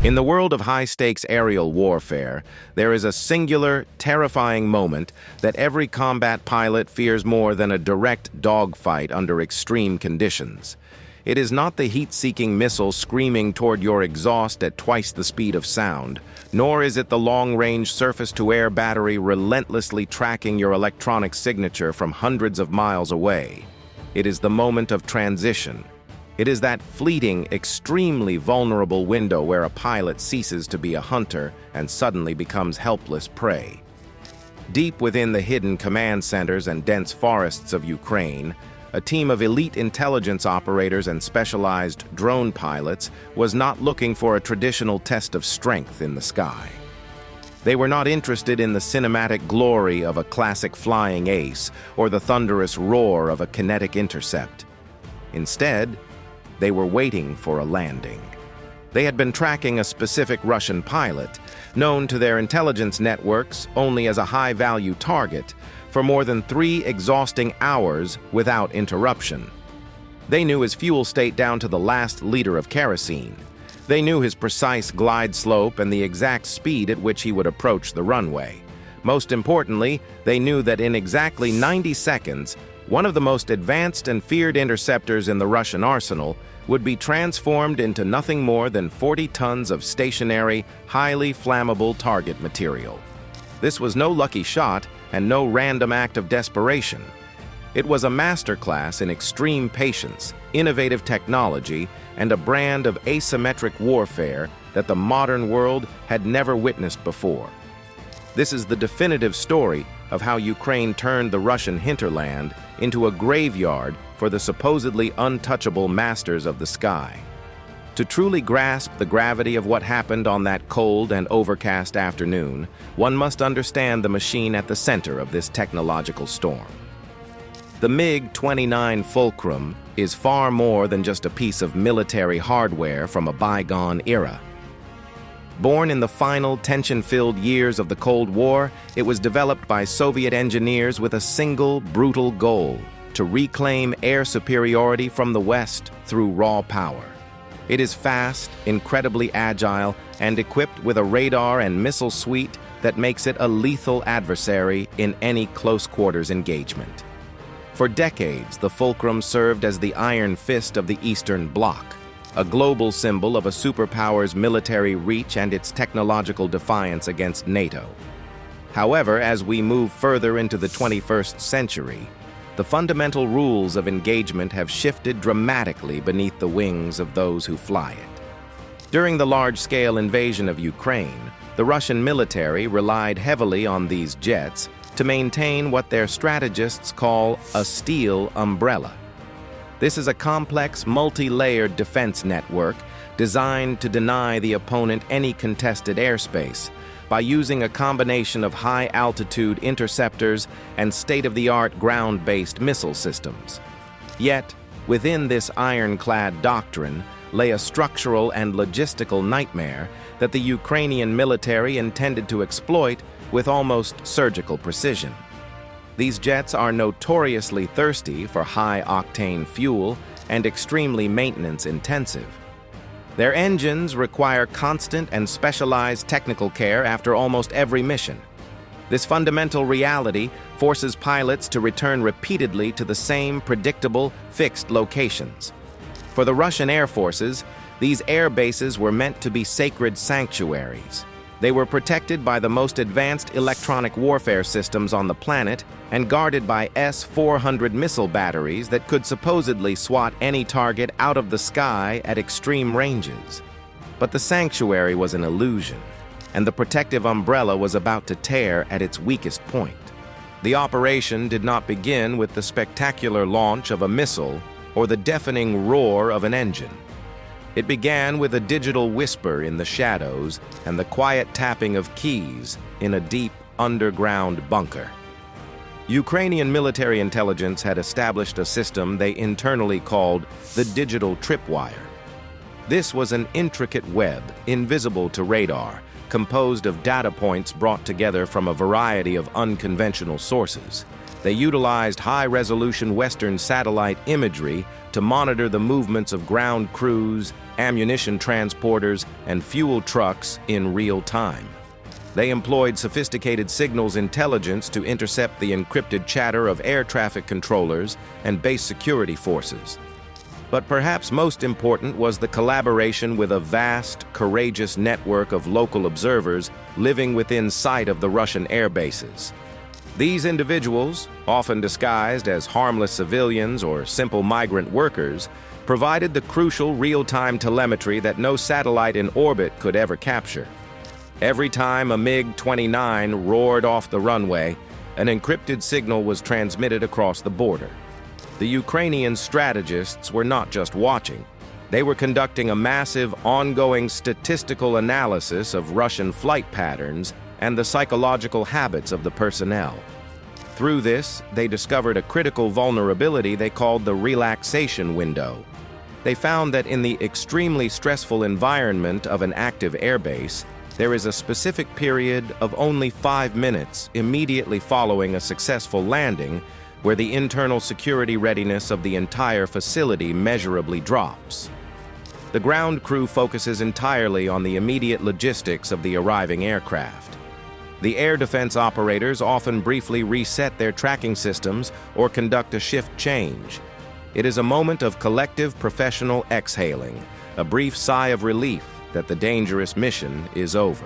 In the world of high-stakes aerial warfare, there is a singular, terrifying moment that every combat pilot fears more than a direct dogfight under extreme conditions. It is not the heat-seeking missile screaming toward your exhaust at twice the speed of sound, nor is it the long-range surface-to-air battery relentlessly tracking your electronic signature from hundreds of miles away. It is the moment of transition. It is that fleeting, extremely vulnerable window where a pilot ceases to be a hunter and suddenly becomes helpless prey. Deep within the hidden command centers and dense forests of Ukraine, a team of elite intelligence operators and specialized drone pilots was not looking for a traditional test of strength in the sky. They were not interested in the cinematic glory of a classic flying ace or the thunderous roar of a kinetic intercept. Instead, they were waiting for a landing. They had been tracking a specific Russian pilot, known to their intelligence networks only as a high-value target, for more than 3 exhausting hours without interruption. They knew his fuel state down to the last liter of kerosene. They knew his precise glide slope and the exact speed at which he would approach the runway. Most importantly, they knew that in exactly 90 seconds, one of the most advanced and feared interceptors in the Russian arsenal would be transformed into nothing more than 40 tons of stationary, highly flammable target material. This was no lucky shot and no random act of desperation. It was a masterclass in extreme patience, innovative technology, and a brand of asymmetric warfare that the modern world had never witnessed before. This is the definitive story of how Ukraine turned the Russian hinterland into a graveyard for the supposedly untouchable masters of the sky. To truly grasp the gravity of what happened on that cold and overcast afternoon, one must understand the machine at the center of this technological storm. The MiG-29 Fulcrum is far more than just a piece of military hardware from a bygone era. Born in the final tension-filled years of the Cold War, it was developed by Soviet engineers with a single, brutal goal: to reclaim air superiority from the West through raw power. It is fast, incredibly agile, and equipped with a radar and missile suite that makes it a lethal adversary in any close-quarters engagement. For decades, the Fulcrum served as the iron fist of the Eastern Bloc, a global symbol of a superpower's military reach and its technological defiance against NATO. However, as we move further into the 21st century, the fundamental rules of engagement have shifted dramatically beneath the wings of those who fly it. During the large-scale invasion of Ukraine, the Russian military relied heavily on these jets to maintain what their strategists call a steel umbrella. This is a complex, multi-layered defense network designed to deny the opponent any contested airspace by using a combination of high-altitude interceptors and state-of-the-art ground-based missile systems. Yet, within this ironclad doctrine lay a structural and logistical nightmare that the Ukrainian military intended to exploit with almost surgical precision. These jets are notoriously thirsty for high-octane fuel and extremely maintenance-intensive. Their engines require constant and specialized technical care after almost every mission. This fundamental reality forces pilots to return repeatedly to the same predictable, fixed locations. For the Russian air forces, these air bases were meant to be sacred sanctuaries. They were protected by the most advanced electronic warfare systems on the planet and guarded by S-400 missile batteries that could supposedly swat any target out of the sky at extreme ranges. But the sanctuary was an illusion, and the protective umbrella was about to tear at its weakest point. The operation did not begin with the spectacular launch of a missile or the deafening roar of an engine. It began with a digital whisper in the shadows and the quiet tapping of keys in a deep underground bunker. Ukrainian military intelligence had established a system they internally called the digital tripwire. This was an intricate web, invisible to radar, composed of data points brought together from a variety of unconventional sources. They utilized high-resolution Western satellite imagery to monitor the movements of ground crews, ammunition transporters, and fuel trucks in real time. They employed sophisticated signals intelligence to intercept the encrypted chatter of air traffic controllers and base security forces. But perhaps most important was the collaboration with a vast, courageous network of local observers living within sight of the Russian air bases. These individuals, often disguised as harmless civilians or simple migrant workers, provided the crucial real-time telemetry that no satellite in orbit could ever capture. Every time a MiG-29 roared off the runway, an encrypted signal was transmitted across the border. The Ukrainian strategists were not just watching. They were conducting a massive, ongoing statistical analysis of Russian flight patterns and the psychological habits of the personnel. Through this, they discovered a critical vulnerability they called the relaxation window. They found that in the extremely stressful environment of an active airbase, there is a specific period of only 5 minutes immediately following a successful landing where the internal security readiness of the entire facility measurably drops. The ground crew focuses entirely on the immediate logistics of the arriving aircraft. The air defense operators often briefly reset their tracking systems or conduct a shift change. It is a moment of collective professional exhaling, a brief sigh of relief that the dangerous mission is over.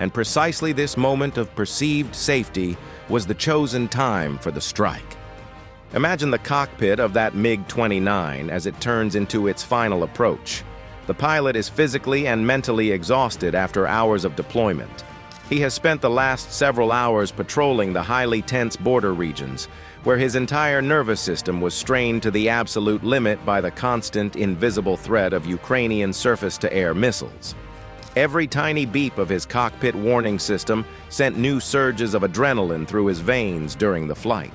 And precisely this moment of perceived safety was the chosen time for the strike. Imagine the cockpit of that MiG-29 as it turns into its final approach. The pilot is physically and mentally exhausted after hours of deployment. He has spent the last several hours patrolling the highly tense border regions, where his entire nervous system was strained to the absolute limit by the constant, invisible threat of Ukrainian surface-to-air missiles. Every tiny beep of his cockpit warning system sent new surges of adrenaline through his veins during the flight.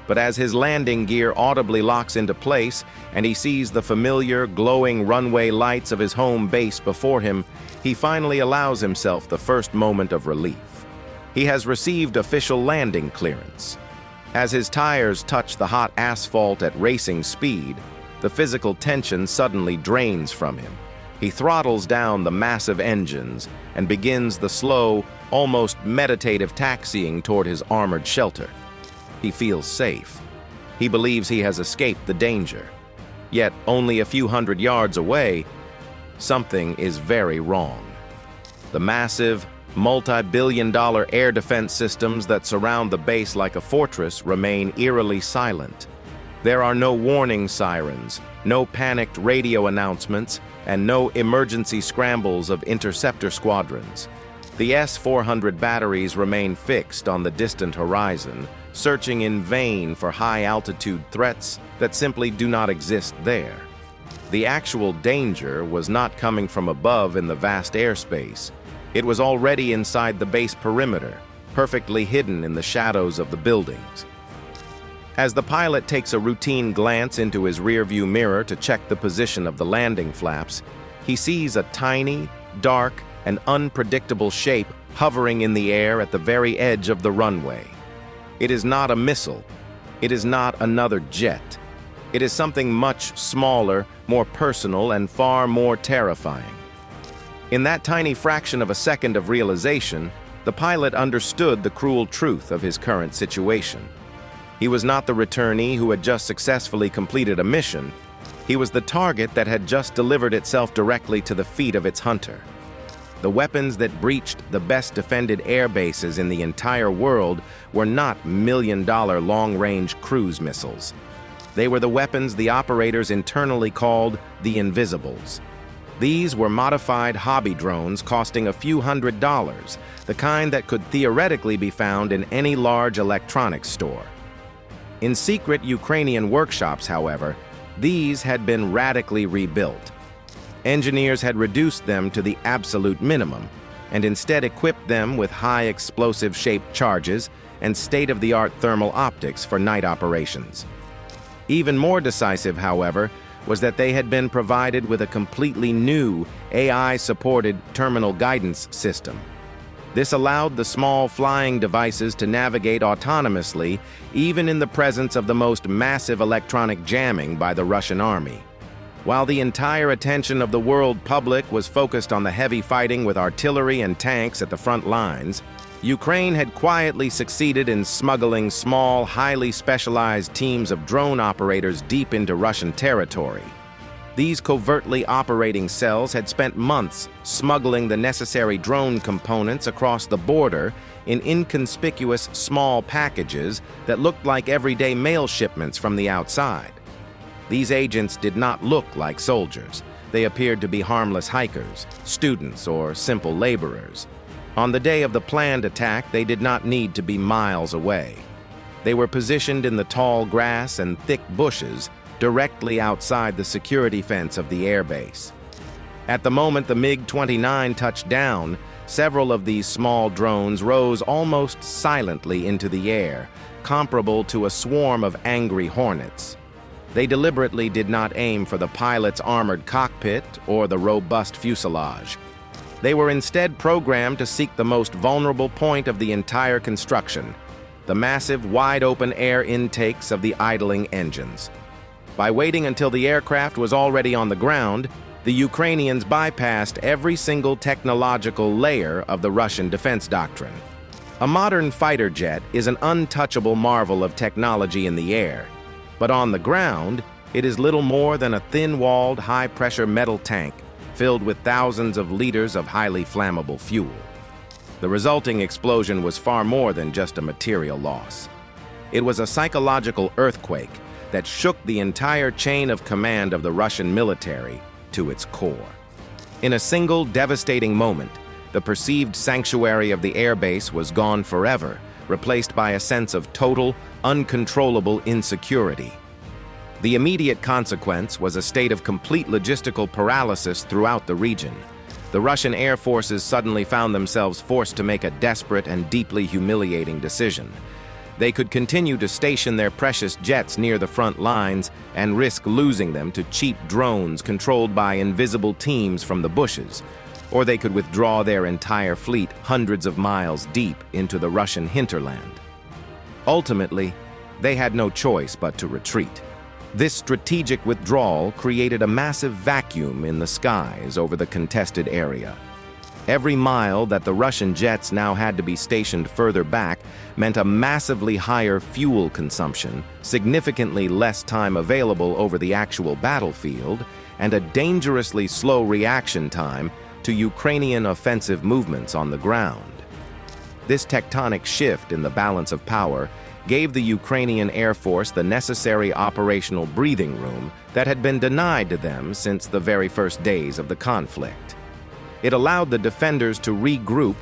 But as his landing gear audibly locks into place and he sees the familiar, glowing runway lights of his home base before him, he finally allows himself the first moment of relief. He has received official landing clearance. As his tires touch the hot asphalt at racing speed, the physical tension suddenly drains from him. He throttles down the massive engines and begins the slow, almost meditative taxiing toward his armored shelter. He feels safe. He believes he has escaped the danger. Yet, only a few hundred yards away, something is very wrong. The massive, multi-billion-dollar air defense systems that surround the base like a fortress remain eerily silent. There are no warning sirens, no panicked radio announcements, and no emergency scrambles of interceptor squadrons. The S-400 batteries remain fixed on the distant horizon, searching in vain for high-altitude threats that simply do not exist there. The actual danger was not coming from above in the vast airspace. It was already inside the base perimeter, perfectly hidden in the shadows of the buildings. As the pilot takes a routine glance into his rearview mirror to check the position of the landing flaps, he sees a tiny, dark, and unpredictable shape hovering in the air at the very edge of the runway. It is not a missile. It is not another jet. It is something much smaller, more personal, and far more terrifying. In that tiny fraction of a second of realization, the pilot understood the cruel truth of his current situation. He was not the returnee who had just successfully completed a mission. He was the target that had just delivered itself directly to the feet of its hunter. The weapons that breached the best-defended air bases in the entire world were not million-dollar long-range cruise missiles. They were the weapons the operators internally called the Invisibles. These were modified hobby drones costing a few $100s, the kind that could theoretically be found in any large electronics store. In secret Ukrainian workshops, however, these had been radically rebuilt. Engineers had reduced them to the absolute minimum and instead equipped them with high explosive-shaped charges and state-of-the-art thermal optics for night operations. Even more decisive, however, was that they had been provided with a completely new AI-supported terminal guidance system. This allowed the small flying devices to navigate autonomously, even in the presence of the most massive electronic jamming by the Russian army. While the entire attention of the world public was focused on the heavy fighting with artillery and tanks at the front lines, Ukraine had quietly succeeded in smuggling small, highly specialized teams of drone operators deep into Russian territory. These covertly operating cells had spent months smuggling the necessary drone components across the border in inconspicuous small packages that looked like everyday mail shipments from the outside. These agents did not look like soldiers. They appeared to be harmless hikers, students, or simple laborers. On the day of the planned attack, they did not need to be miles away. They were positioned in the tall grass and thick bushes directly outside the security fence of the airbase. At the moment the MiG-29 touched down, several of these small drones rose almost silently into the air, comparable to a swarm of angry hornets. They deliberately did not aim for the pilot's armored cockpit or the robust fuselage. They were instead programmed to seek the most vulnerable point of the entire construction, the massive, wide-open air intakes of the idling engines. By waiting until the aircraft was already on the ground, the Ukrainians bypassed every single technological layer of the Russian defense doctrine. A modern fighter jet is an untouchable marvel of technology in the air, but on the ground, it is little more than a thin-walled, high-pressure metal tank filled with thousands of liters of highly flammable fuel. The resulting explosion was far more than just a material loss. It was a psychological earthquake that shook the entire chain of command of the Russian military to its core. In a single devastating moment, the perceived sanctuary of the airbase was gone forever, replaced by a sense of total, uncontrollable insecurity. The immediate consequence was a state of complete logistical paralysis throughout the region. The Russian air forces suddenly found themselves forced to make a desperate and deeply humiliating decision. They could continue to station their precious jets near the front lines and risk losing them to cheap drones controlled by invisible teams from the bushes, or they could withdraw their entire fleet hundreds of miles deep into the Russian hinterland. Ultimately, they had no choice but to retreat. This strategic withdrawal created a massive vacuum in the skies over the contested area. Every mile that the Russian jets now had to be stationed further back meant a massively higher fuel consumption, significantly less time available over the actual battlefield, and a dangerously slow reaction time to Ukrainian offensive movements on the ground. This tectonic shift in the balance of power gave the Ukrainian Air Force the necessary operational breathing room that had been denied to them since the very first days of the conflict. It allowed the defenders to regroup,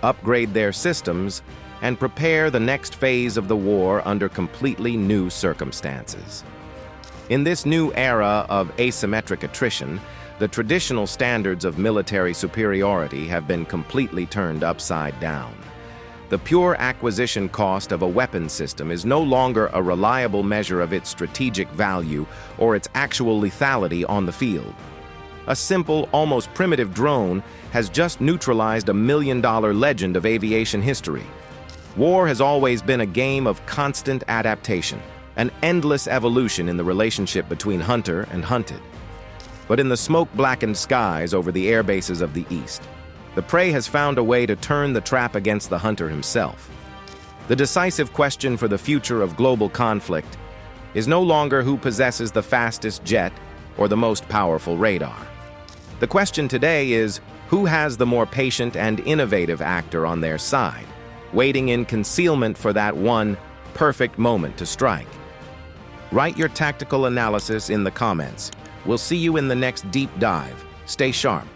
upgrade their systems, and prepare the next phase of the war under completely new circumstances. In this new era of asymmetric attrition, the traditional standards of military superiority have been completely turned upside down. The pure acquisition cost of a weapon system is no longer a reliable measure of its strategic value or its actual lethality on the field. A simple, almost primitive drone has just neutralized a million-dollar legend of aviation history. War has always been a game of constant adaptation, an endless evolution in the relationship between hunter and hunted. But in the smoke-blackened skies over the air bases of the East, the prey has found a way to turn the trap against the hunter himself. The decisive question for the future of global conflict is no longer who possesses the fastest jet or the most powerful radar. The question today is who has the more patient and innovative actor on their side, waiting in concealment for that one perfect moment to strike. Write your tactical analysis in the comments. We'll see you in the next deep dive. Stay sharp.